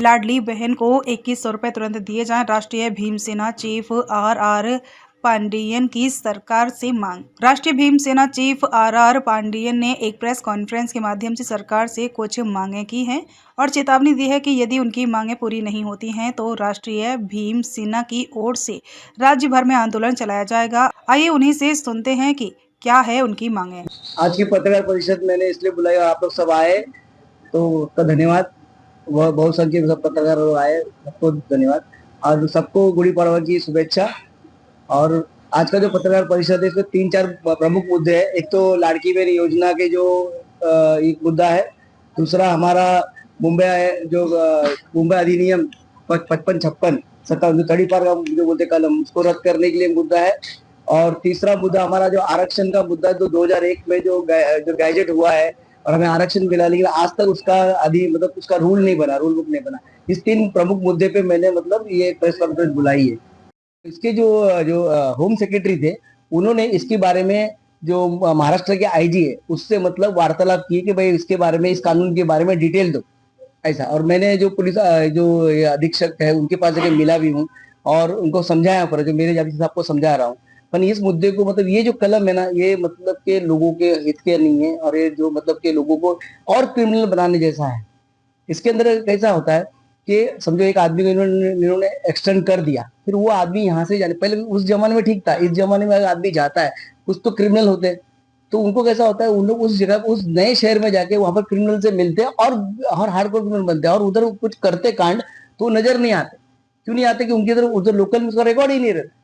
लाडली बहन को 2100 रुपये तुरंत दिए जाएं। राष्ट्रीय भीमसेना चीफ आर पांडियन की सरकार से मांग। राष्ट्रीय भीमसेना चीफ आर पांडियन ने एक प्रेस कॉन्फ्रेंस के माध्यम से सरकार से कुछ मांगें की हैं और चेतावनी दी है कि यदि उनकी मांगें पूरी नहीं होती हैं तो राष्ट्रीय भीमसेना की ओर से राज्य भर में आंदोलन चलाया जाएगा। आइए उन्हीं से सुनते हैं कि क्या है उनकी मांगें। आज की पत्रकार परिषद मैंने इसलिए बुलाई, आप लोग सब आए तो उसका धन्यवाद। वह बहुत संख्या सब पत्रकार लोग आए, सबको धन्यवाद और सबको गुड़ी पड़वा की शुभेच्छा। और आज का जो पत्रकार परिषद है इसमें 3-4 प्रमुख मुद्दे हैं। एक तो लाड़की बहन योजना के जो एक मुद्दा है, दूसरा हमारा मुंबई जो मुंबई अधिनियम 55-56-57 जो तड़ी पार का जो बोलते कलम, उसको रद्द करने के लिए मुद्दा है। और तीसरा मुद्दा हमारा जो आरक्षण का मुद्दा है, जो 2001 में जो गैजेट हुआ है और हमें आरक्षण मिला, लेकिन आज तक उसका मतलब उसका रूल नहीं बना, रूल बुक नहीं बना। इस 3 प्रमुख मुद्दे पे मैंने मतलब ये प्रेस कॉन्फ्रेंस बुलाई है। इसके जो जो होम सेक्रेटरी थे, उन्होंने इसके बारे में जो महाराष्ट्र के आईजी है उससे मतलब वार्तालाप की कि भाई इसके बारे में, इस कानून के बारे में डिटेल दो, ऐसा। और मैंने जो पुलिस जो अधीक्षक है उनके पास जाके मिला भी हूँ और उनको समझाया, पर जो मेरे जब आपको समझा रहा हूँ। पर इस मुद्दे को मतलब ये जो कलम है ना, ये मतलब के लोगों के हित के नहीं है और ये जो मतलब के लोगों को और क्रिमिनल बनाने जैसा है। इसके अंदर कैसा होता है कि समझो एक आदमी को इन्होंने एक्सटेंड कर दिया, फिर वो आदमी यहाँ से जाने, पहले उस जमाने में ठीक था, इस जमाने में अगर आदमी जाता है, कुछ तो क्रिमिनल होते हैं, तो उनको कैसा होता है, उन लोग उस जगह उस नए शहर में जाके वहां पर क्रिमिनल से मिलते हैं और हार्डकोर क्रिमिनल बनते हैं और उधर कुछ करते कांड तो नजर नहीं आते। क्यों नहीं आते? कि उनके इधर उधर लोकल में उसका रिकॉर्ड ही नहीं रहता,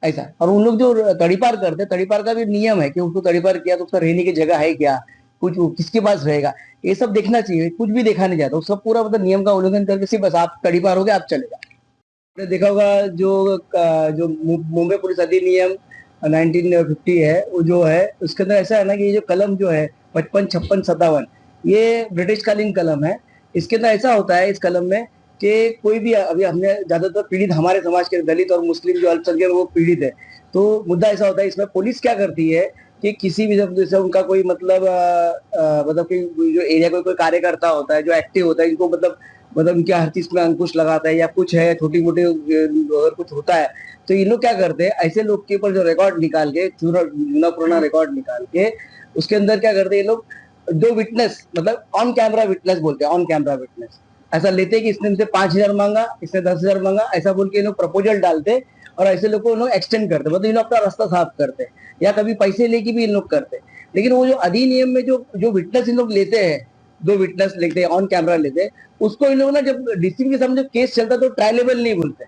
ऐसा। और उन लोग जो तड़ीपार करते, तड़ीपार का भी नियम है कि उसको तड़ीपार किया तो उसका रहने की जगह है क्या, कुछ किसके पास रहेगा, ये सब देखना चाहिए। कुछ भी देखा नहीं जाता, उसका पूरा मतलब नियम का उल्लंघन करके सिर्फ बस आप तड़ीपार हो गए, आप चले जाओ। आपने देखा होगा जो मुंबई पुलिस अधिनियम 1950 है, वो जो है उसके अंदर ऐसा है ना कि ये जो कलम जो है 55-56-57, ये ब्रिटिश कालीन कलम है। इसके अंदर ऐसा होता है इस कलम में कि कोई भी, अभी हमने ज्यादातर पीड़ित हमारे समाज के दलित और मुस्लिम जो अल्पसंख्यक वो पीड़ित है, तो मुद्दा ऐसा होता है इसमें पुलिस क्या करती है कि किसी भी जैसे उनका कोई मतलब मतलब कि जो एरिया कोई कार्यकर्ता होता है जो एक्टिव होता है, इनको मतलब उनके हर चीज में अंकुश लगाता है या कुछ है छोटी मोटी अगर कुछ होता है, तो इन लोग क्या करते हैं, ऐसे लोग के ऊपर जो रिकॉर्ड निकाल के, जूना पुराना रिकॉर्ड निकाल के उसके अंदर क्या करते हैं ये लोग, दो विटनेस मतलब ऑन कैमरा विटनेस बोलते हैं, ऑन कैमरा विटनेस ऐसा लेते हैं कि इसने 5,000 मांगा, इसने 10,000 मांगा, ऐसा बोल के लोग प्रपोजल डालते और ऐसे लोग को लोग एक्सटेंड करते, मतलब इन लोग अपना रास्ता साफ करते या कभी पैसे लेके भी इन लोग करते। लेकिन वो जो अधिनियम में जो जो विटनेस इन लोग लेते हैं, 2 विटनेस लेते हैं, ऑन कैमरा लेते हैं, उसको इन लोग ना जब डीसीपी के सामने केस चलता है तो ट्रायलेबल नहीं बोलते।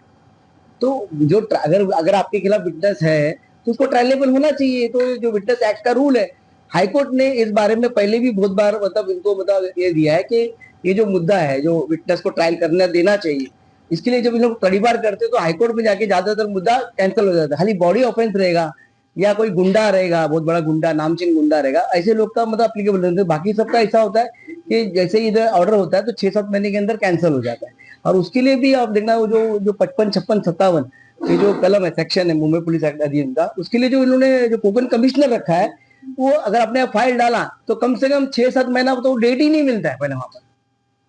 तो जो अगर अगर आपके खिलाफ विटनेस है तो उसको ट्रायलेबल होना चाहिए, तो जो विटनेस एक्ट का रूल है। हाईकोर्ट ने इस बारे में पहले भी बहुत बार मतलब इनको मतलब ये दिया है कि ये जो मुद्दा है, जो विटनेस को ट्रायल करने देना चाहिए, इसके लिए जब इन लोग तड़ीबार करते हैं तो हाईकोर्ट में जाके ज्यादातर मुद्दा कैंसिल हो जाता है। खाली बॉडी ऑफेंस रहेगा या कोई गुंडा रहेगा, बहुत बड़ा गुंडा, नामचीन गुंडा रहेगा, ऐसे लोग का मतलब अप्लीकेबल रहता है। बाकी सबका ऐसा होता है कि जैसे ही इधर ऑर्डर होता है तो 6-7 महीने के अंदर कैंसिल हो जाता है। और उसके लिए भी आप देखना, वो जो 55-56-57 ये जो कलम है, सेक्शन है मुंबई पुलिस एक्ट अधिनियम का, उसके लिए जो इन्होंने जो कोकन कमिश्नर रखा है, वो अगर आपने फाइल डाला तो कम से कम 6-7 महीना तो डेट ही नहीं मिलता है पहले वहां पर।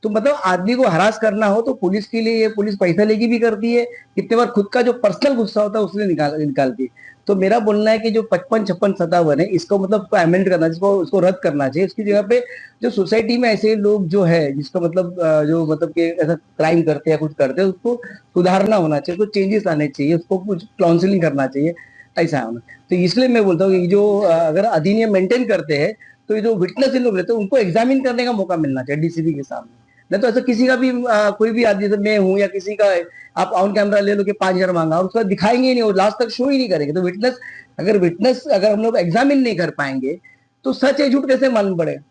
तो मतलब आदमी को हरास करना हो तो पुलिस के लिए, ये पुलिस पैसा लेके भी करती है, कितने बार खुद का जो पर्सनल गुस्सा होता है उसने निकालती है। तो मेरा बोलना है कि जो 55-56-57 है, इसको मतलब अमेंड करना, जिसको उसको रद्द करना चाहिए। उसकी जगह पे जो सोसाइटी में ऐसे लोग जो है जिसका मतलब जो मतलब कि ऐसा क्राइम करते हैं, कुछ करते हैं, उसको सुधारना होना चाहिए, उसको चेंजेस आने चाहिए, उसको कुछ काउंसलिंग करना चाहिए, ऐसा होना। तो इसलिए मैं बोलता हूँ कि जो अगर अधिनियम मेंटेन करते हैं तो ये जो विटनेस इन लोग रहते हैं उनको एग्जामिन करने का मौका मिलना चाहिए डीसीपी के सामने। नहीं तो ऐसा किसी का भी कोई भी आदमी, जैसे मैं हूँ या किसी का है, आप ऑन कैमरा ले लो कि 5,000 मांगा और उसका दिखाएंगे ही नहीं और लास्ट तक शो ही नहीं करेंगे। तो विटनेस अगर हम लोग एग्जामिन नहीं कर पाएंगे तो सच है झूठ कैसे मालूम पड़ेगा?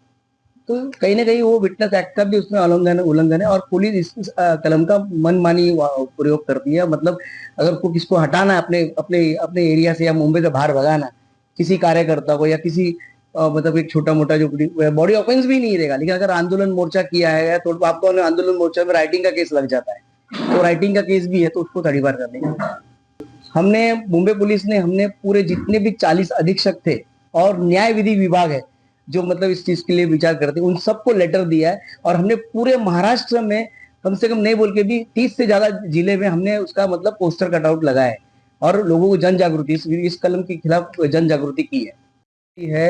तो कहीं ना कहीं वो विटनेस एक्ट का भी उसमें उल्लंघन है और पुलिस इस कलम का मनमानी प्रयोग करती है। मतलब अगर को किसको हटाना है अपने अपने अपने एरिया से या मुंबई से बाहर भगाना, किसी कार्यकर्ता को या किसी मतलब एक छोटा मोटा जो बॉडी ऑफेंस भी नहीं रहेगा, लेकिन अगर आंदोलन मोर्चा किया है तो आपको आंदोलन मोर्चा में राइटिंग का केस लग जाता है, तो राइटिंग का केस भी है तो उसको तड़ीपार कर देंगे। हमने मुंबई पुलिस ने, हमने पूरे जितने भी 40 अधीक्षक थे और न्याय विधि विभाग है जो मतलब इस चीज के लिए विचार करते हैं, उन सबको लेटर दिया है और हमने पूरे महाराष्ट्र में कम से कम नहीं बोल के भी 30 से ज्यादा जिले में हमने उसका मतलब पोस्टर कटआउट लगाया है और लोगों को जन जागृति इस कलम के खिलाफ जन जागृति की है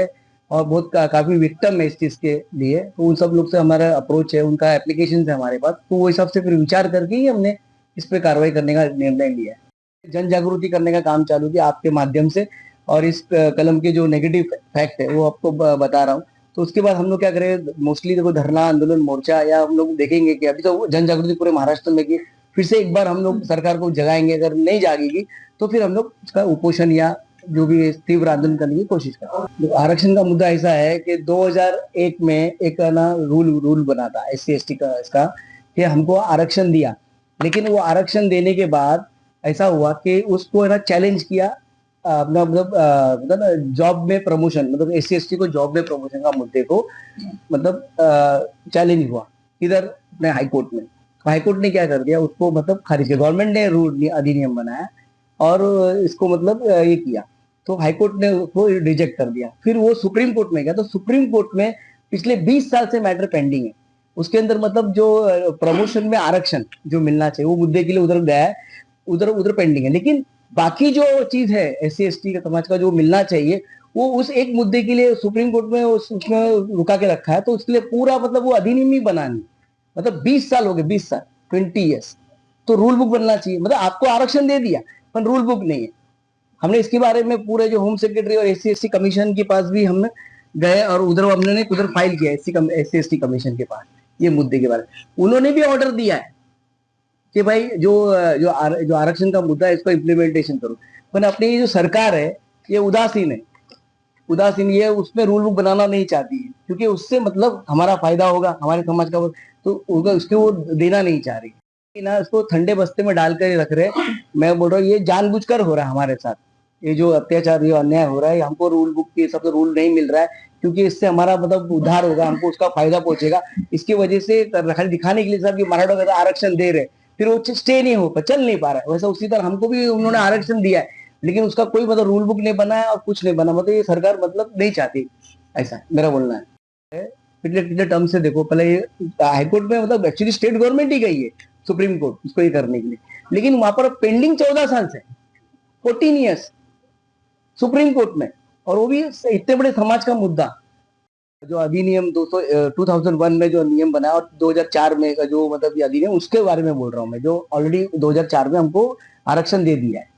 और बहुत काफी विक्टिम है इस चीज के लिए। तो उन सब लोग से हमारा अप्रोच है, उनका एप्लीकेशन है हमारे पास, तो वो हिसाब से फिर विचार करके ही हमने इस पे कार्रवाई करने का निर्णय लिया है। जन जागृति करने का काम चालू किया आपके माध्यम से, और इस कलम के जो नेगेटिव फैक्ट है वो आपको बता रहा हूँ। तो उसके बाद हम लोग क्या करें, मोस्टली देखो धरना आंदोलन मोर्चा, या हम लोग देखेंगे कि अभी तो जन जागृति पूरे महाराष्ट्र में की, फिर से एक बार हम लोग सरकार को जगाएंगे, अगर नहीं जागेगी तो फिर हम लोग उसका उपोषण या जो भी तीव्र आंदोलन करने की कोशिश करें। आरक्षण का मुद्दा ऐसा है कि 2001 में एक ना रूल बना था SC ST का, इसका कि हमको आरक्षण दिया, लेकिन वो आरक्षण देने के बाद ऐसा हुआ कि उसको है ना चैलेंज किया अपना मतलब जॉब में प्रमोशन, मतलब SC ST को जॉब में प्रमोशन का मुद्दे को मतलब चैलेंज हुआ इधर अपने हाईकोर्ट में। हाईकोर्ट ने क्या कर दिया, उसको मतलब खारिज किया। गवर्नमेंट ने रूल अधिनियम बनाया और इसको मतलब ये किया, तो हाईकोर्ट ने उसको रिजेक्ट कर दिया। फिर वो सुप्रीम कोर्ट में गया, तो सुप्रीम कोर्ट में पिछले 20 साल से मैटर पेंडिंग है। उसके अंदर मतलब जो प्रमोशन में आरक्षण जो मिलना चाहिए वो मुद्दे के लिए उधर गया है, उधर पेंडिंग है। लेकिन बाकी जो चीज है SC ST का समाज का जो मिलना चाहिए, वो उस एक मुद्दे के लिए सुप्रीम कोर्ट में उसमें रुका के रखा है। तो उसके लिए पूरा मतलब वो अधिनियम ही बनानी, मतलब 20 साल हो गए, 20 साल 20 ईयर्स। तो रूल बुक बनना चाहिए, मतलब आपको आरक्षण दे दिया पर रूल बुक नहीं है। हमने इसके बारे में पूरे जो होम सेक्रेटरी और SC ST कमीशन के पास भी हमने गए और हमने उधर फाइल किया SC ST कमीशन के पास ये मुद्दे के बारे में। उन्होंने भी ऑर्डर दिया है कि भाई जो आरक्षण का मुद्दा है इसको इम्प्लीमेंटेशन करो, पर अपनी जो सरकार है ये उदासीन है। ये उसमें रूल बुक बनाना नहीं चाहती है, क्योंकि उससे मतलब हमारा फायदा होगा, हमारे समाज का, तो उसके वो देना नहीं चाह रही ना, इसको ठंडे बस्ते में डालकर रख रहे। मैं बोल रहा हूँ ये जानबूझकर हो रहा है हमारे साथ, ये जो अत्याचार ये अन्याय हो रहा है, हमको रूल बुक के सबसे रूल नहीं मिल रहा है, क्योंकि इससे हमारा मतलब उद्धार होगा, हमको उसका फायदा पहुंचेगा। इसकी वजह से खाली दिखाने के लिए सब मराठा का आरक्षण दे रहे, फिर वो स्टे नहीं हो चल नहीं पा रहा है। वैसा उसी तरह हमको भी उन्होंने आरक्षण दिया है, लेकिन उसका कोई मतलब रूल बुक नहीं बना है और कुछ नहीं बना, मतलब ये सरकार मतलब नहीं चाहती, ऐसा मेरा बोलना है। पिछले टर्म से देखो, पहले हाईकोर्ट में मतलब एक्चुअली स्टेट गवर्नमेंट ही गई है सुप्रीम कोर्ट उसको ये करने के लिए, लेकिन वहां पर पेंडिंग 14 साल से 14 ईयर्स सुप्रीम कोर्ट में, और वो भी इतने बड़े समाज का मुद्दा। जो अधिनियम 2001 में जो नियम बना और 2004 में का जो मतलब ये अधिनियम, उसके बारे में बोल रहा हूँ मैं, जो ऑलरेडी 2004 में हमको आरक्षण दे दिया है।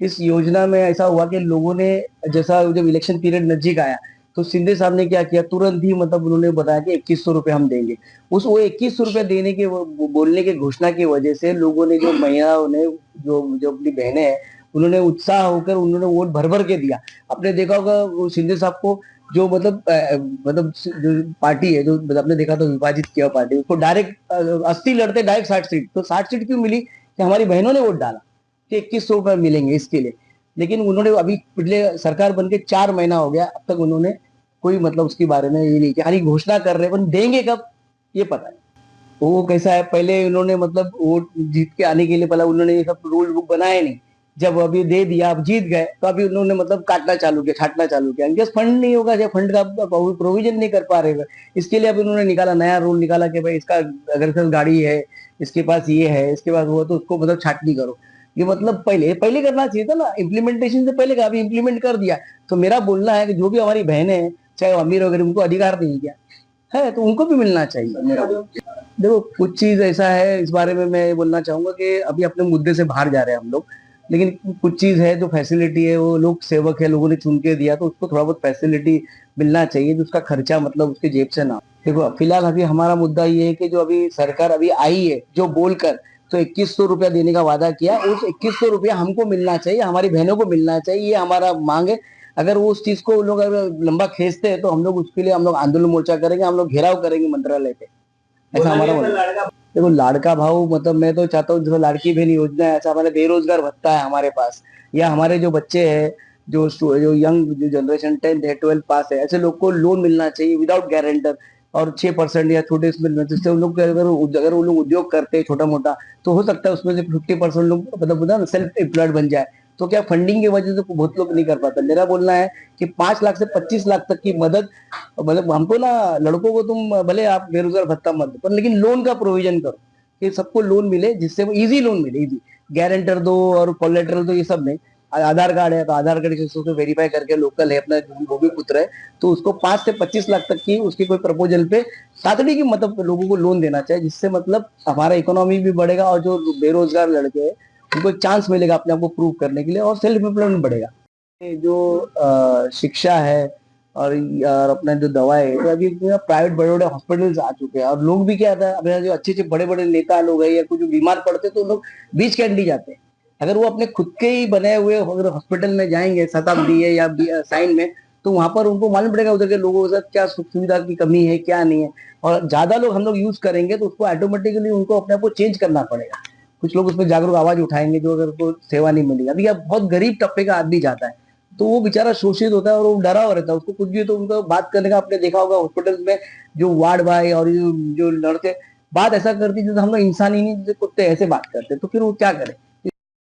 इस योजना में ऐसा हुआ कि लोगों ने, जैसा जब इलेक्शन पीरियड नजदीक आया तो शिंदे साहब ने क्या किया, तुरंत ही मतलब उन्होंने बताया कि 2100 रुपए हम देंगे। वो 2100 रुपए देने के बोलने के घोषणा की वजह से लोगों ने, जो महिलाओं ने, जो अपनी बहनें हैं, उन्होंने उत्साह होकर उन्होंने वोट भर भर के दिया। आपने देखा होगा वो शिंदे साहब को जो मतलब जो पार्टी है, जो आपने देखा तो विभाजित किया पार्टी, उसको डायरेक्ट 80 लड़ते डायरेक्ट 60 सीट, तो 60 सीट क्यों मिली कि हमारी बहनों ने वोट डाला कि 2100 रुपए मिलेंगे इसके लिए। लेकिन उन्होंने अभी पिछले सरकार बनके 4 महीना हो गया, अब तक उन्होंने कोई मतलब उसके बारे में ये नहीं किया, खाली घोषणा कर रहे हैं, देंगे कब ये पता नहीं। वो कैसा है, पहले उन्होंने मतलब वोट जीत के आने के लिए पहले उन्होंने ये सब रूल बुक बनाए नहीं, जब अभी दे दिया, अब जीत गए, तो अभी उन्होंने मतलब काटना चालू किया, छाटना चालू किया। इनके फंड नहीं होगा, जब फंड का प्रोविजन नहीं कर पा रहे, इसके लिए अभी उन्होंने निकाला, नया रूल निकाला कि भाई इसका अगर गाड़ी है, इसके पास ये है, इसके पास वो, तो उसको मतलब छाटनी करो। ये मतलब पहले करना चाहिए था ना, इम्प्लीमेंटेशन से पहले का, अभी इम्प्लीमेंट कर दिया। तो मेरा बोलना है कि जो भी हमारी बहनें हैं, चाहे अमीर वगैरह, उनको अधिकार नहीं किया है तो उनको भी मिलना चाहिए। मेरा देखो कुछ चीज ऐसा है, इस बारे में मैं बोलना चाहूंगा कि अभी अपने मुद्दे से बाहर जा रहे हैं हम लोग, लेकिन कुछ चीज है जो फैसिलिटी है, वो लोग सेवक है, लोगों ने चुन के दिया, तो उसको थोड़ा बहुत फैसिलिटी मिलना चाहिए, जो उसका खर्चा मतलब उसके जेब से ना। देखो फिलहाल अभी हमारा मुद्दा ये है कि जो अभी सरकार अभी आई है, जो बोलकर तो 2100 रुपया देने का वादा किया, उस 2100 रुपया हमको मिलना चाहिए, हमारी बहनों को मिलना चाहिए, ये हमारा मांग है। अगर वो उस चीज को लोग अगर लंबा खींचते हैं तो हम लोग उसके लिए हम लोग आंदोलन मोर्चा करेंगे, हम लोग घेराव करेंगे मंत्रालय पे, ऐसा हमारा बोलना। देखो लाड़का भाव मतलब मैं तो चाहता हूँ, जैसे लाड़की बहन योजना है, ऐसा हमारे बेरोजगार भत्ता है हमारे पास, या हमारे जो बच्चे हैं, जो यंग जो जनरेशन 10th है 12th पास है, ऐसे लोग को लोन मिलना चाहिए विदाउट गारंटर, और 6% या छोटे इसमें, जिससे उन लोग अगर वो लोग उद्योग करते हैं छोटा मोटा, तो हो सकता है उसमें से 50% लोग मतलब सेल्फ एम्प्लॉयड बन जाए। तो क्या फंडिंग की वजह से बहुत लोग नहीं कर पाते। मेरा बोलना है कि 5 लाख से 25 लाख तक की मदद, मतलब हमको ना, लड़कों को तुम भले आप बेरोजगार भत्ता मत दो, पर लेकिन लोन का प्रोविजन करो, कि सबको लोन मिले, जिससे वो इजी लोन मिले, इजी गारंटर दो और कोलेटरल दो, ये सब नहीं। आधार कार्ड है तो आधार कार्ड के उसको वेरीफाई करके लोकल है अपना वो भी पुत्र है, तो उसको 5 से 25 लाख तक की उसकी कोई प्रपोजल पे तातड़ी की मतलब लोगों को लोन देना चाहिए, जिससे मतलब हमारा इकोनॉमी भी बढ़ेगा और जो बेरोजगार लड़के हैं उनको एक चांस मिलेगा अपने आप को प्रूव करने के लिए, और सेल्फ एम्प्लॉयमेंट बढ़ेगा। ये जो शिक्षा है और अपना जो दवाएं है, तो अभी प्राइवेट बड़े बड़े हॉस्पिटल्स आ चुके हैं, और लोग भी क्या था, अभी जो अच्छे अच्छे बड़े बड़े नेता लोग हैं या कुछ बीमार पड़ते तो लोग बीच कैंडी जाते हैं। अगर वो अपने खुद के ही बने हुए अगर हॉस्पिटल में जाएंगे शताब्दी है या साइन में, तो वहां पर उनको मालूम पड़ेगा उधर के लोगों के साथ क्या सुख सुविधा की कमी है क्या नहीं है, और ज्यादा लोग हम लोग यूज करेंगे तो उसको ऑटोमेटिकली उनको अपने आप को चेंज करना पड़ेगा। कुछ लोग उसमें जागरूक आवाज उठाएंगे जो अगर को सेवा नहीं मिलेगी। अभी अब बहुत गरीब तबके का आदमी जाता है तो वो बेचारा शोषित होता है और वो डरा हुआ रहता है, उसको कुछ भी तो उनको बात करने का आपने देखा होगा हॉस्पिटल में जो वार्ड बॉय और जो लड़के बात ऐसा करती है जैसे हम लोग इंसान ही नहीं, जैसे कुत्ते ऐसे बात करते, तो फिर वो क्या करे।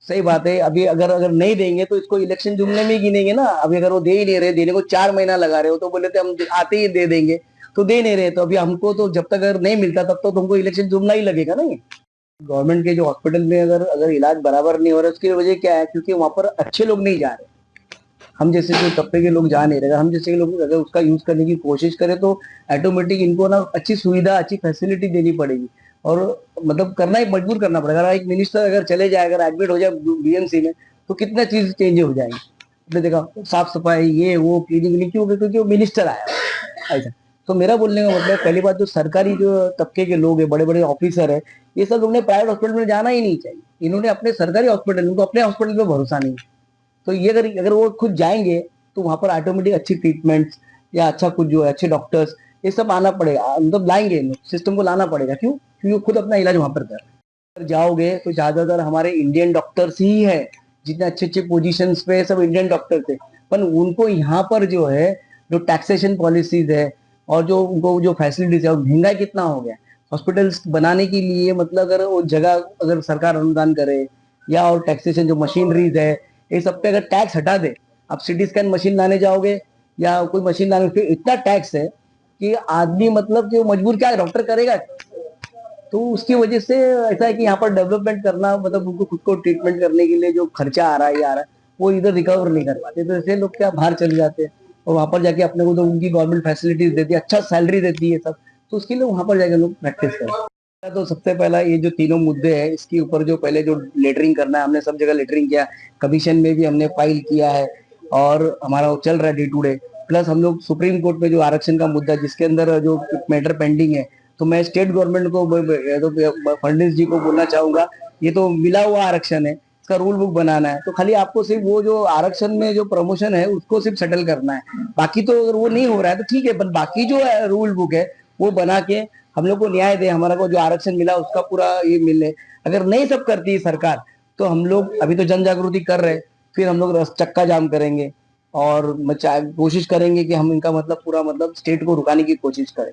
सही बात है। अभी अगर अगर नहीं देंगे तो इसको इलेक्शन जुमले में ही गिनेंगे ना। अभी अगर वो दे ही नहीं रहे, देने को 4 महीना लगा रहे हो, तो बोले थे हम आते ही दे देंगे, तो दे नहीं रहे, तो अभी हमको तो जब तक अगर नहीं मिलता तब तो तुमको इलेक्शन जुमला ही लगेगा ना। गवर्नमेंट के जो हॉस्पिटल में अगर अगर इलाज बराबर नहीं हो रहा, उसकी वजह क्या है, क्योंकि वहां पर अच्छे लोग नहीं जा रहे, हम जैसे जो तबके के लोग जा नहीं रहे। हम जैसे लोग अगर उसका यूज करने की कोशिश करें तो ऑटोमेटिक इनको ना अच्छी सुविधा अच्छी फैसिलिटी देनी पड़ेगी, और मतलब करना ही मजबूर करना पड़ेगा। अगर एक मिनिस्टर अगर चले जाए, अगर एडमिट हो जाए बीएमसी में, तो कितना चीज चेंज हो जाएंगी। आपने देखा साफ सफाई ये वो क्लीनिक, क्यों? क्योंकि वो मिनिस्टर आया ऐसा। तो मेरा बोलने का मतलब पहली बात, जो सरकारी जो तबके के लोग हैं, बड़े बड़े ऑफिसर है, ये सब लोग ने प्राइवेट हॉस्पिटल में जाना ही नहीं चाहिए। इन्होंने अपने सरकारी हॉस्पिटल, उनको अपने हॉस्पिटल पे भरोसा नहीं, तो ये अगर अगर वो खुद जाएंगे तो वहां पर ऑटोमेटिक अच्छी ट्रीटमेंट या अच्छा कुछ जो है अच्छे डॉक्टर्स ये सब आना पड़ेगा, मतलब लाएंगे, सिस्टम को लाना पड़ेगा। क्यों? क्योंकि वो खुद अपना इलाज वहां पर कर रहे हैं। जाओगे तो ज्यादातर हमारे इंडियन डॉक्टर्स ही है, जितने अच्छे अच्छे पोजिशन पे सब इंडियन डॉक्टर थे, पर उनको यहाँ पर जो है जो टैक्सेशन पॉलिसीज है और जो उनको जो फैसिलिटीज है, और महंगाई कितना हो गया हॉस्पिटल्स बनाने के लिए, मतलब अगर वो जगह अगर सरकार अनुदान करे या और टैक्सेशन जो मशीनरीज है ये सब पे अगर टैक्स हटा दे, आप सीटी स्कैन मशीन लाने जाओगे या कोई मशीन लाने, फिर इतना टैक्स है कि आदमी मतलब कि वो मजबूर क्या डॉक्टर करेगा। तो उसकी वजह से ऐसा है कि यहाँ पर डेवलपमेंट करना, मतलब उनको खुद को ट्रीटमेंट करने के लिए जो खर्चा आ रहा है या आ रहा है, वो इधर रिकवर नहीं कर पाते, तो ऐसे लोग क्या बाहर चले जाते हैं, और वहां पर जाके अपने को तो उनकी गवर्नमेंट फैसिलिटीज देती है, अच्छा सैलरी देती है सब, तो उसके लिए वहां पर जाके लोग प्रैक्टिस करते। तो सबसे पहला ये जो तीनों मुद्दे हैं, इसके ऊपर जो पहले जो लेटरिंग करना है, हमने सब जगह लेटरिंग किया, कमीशन में भी हमने फाइल किया है, और हमारा वो चल रहा है डे टू डे। प्लस हम लोग सुप्रीम कोर्ट में जो आरक्षण का मुद्दा जिसके अंदर जो मैटर पेंडिंग है, तो मैं स्टेट गवर्नमेंट को तो फडणवीस जी को बोलना चाहूंगा, ये तो मिला हुआ आरक्षण है, इसका रूल बुक बनाना है, तो खाली आपको सिर्फ वो जो आरक्षण में जो प्रमोशन है उसको सिर्फ सेटल करना है। बाकी तो अगर वो नहीं हो रहा है तो ठीक है, पर बाकी जो रूल बुक है वो बना के हम लोग को न्याय दे, हमारा को जो आरक्षण मिला उसका पूरा ये मिले। अगर नहीं सब करती है सरकार, तो हम लोग अभी तो जन जागृति कर रहे हैं, फिर हम लोग चक्का जाम करेंगे और कोशिश करेंगे कि हम इनका मतलब पूरा मतलब स्टेट को रुकाने की कोशिश करें।